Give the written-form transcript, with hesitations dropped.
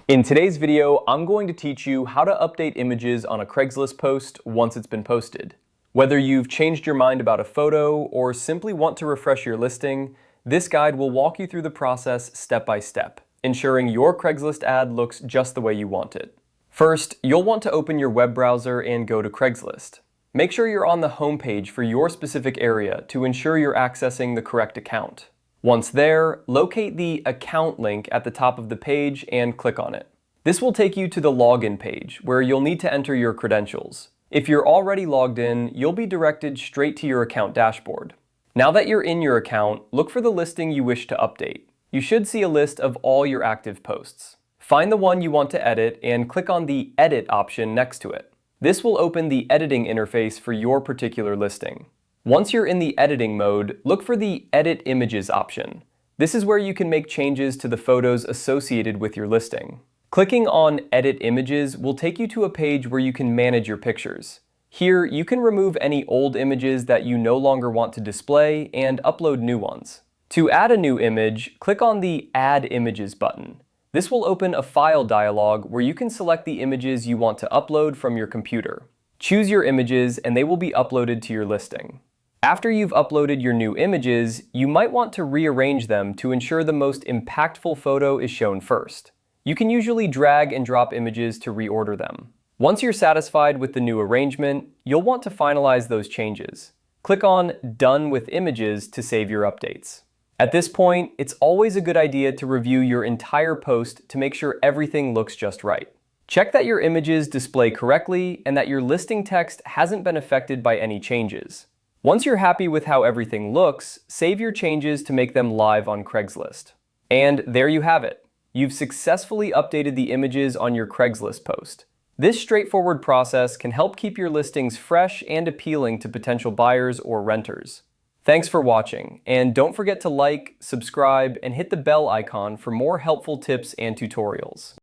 In today's video, I'm going to teach you how to update images on a Craigslist post once it's been posted. Whether you've changed your mind about a photo or simply want to refresh your listing, this guide will walk you through the process step by step, ensuring your Craigslist ad looks just the way you want it. First, you'll want to open your web browser and go to Craigslist. Make sure you're on the home page for your specific area to ensure you're accessing the correct account. Once there, locate the Account link at the top of the page and click on it. This will take you to the Login page, where you'll need to enter your credentials. If you're already logged in, you'll be directed straight to your account dashboard. Now that you're in your account, look for the listing you wish to update. You should see a list of all your active posts. Find the one you want to edit and click on the Edit option next to it. This will open the editing interface for your particular listing. Once you're in the editing mode, look for the Edit Images option. This is where you can make changes to the photos associated with your listing. Clicking on Edit Images will take you to a page where you can manage your pictures. Here, you can remove any old images that you no longer want to display and upload new ones. To add a new image, click on the Add Images button. This will open a file dialog where you can select the images you want to upload from your computer. Choose your images and they will be uploaded to your listing. After you've uploaded your new images, you might want to rearrange them to ensure the most impactful photo is shown first. You can usually drag and drop images to reorder them. Once you're satisfied with the new arrangement, you'll want to finalize those changes. Click on Done with Images to save your updates. At this point, it's always a good idea to review your entire post to make sure everything looks just right. Check that your images display correctly and that your listing text hasn't been affected by any changes. Once you're happy with how everything looks, save your changes to make them live on Craigslist. And there you have it. You've successfully updated the images on your Craigslist post. This straightforward process can help keep your listings fresh and appealing to potential buyers or renters. Thanks for watching, and don't forget to like, subscribe, and hit the bell icon for more helpful tips and tutorials.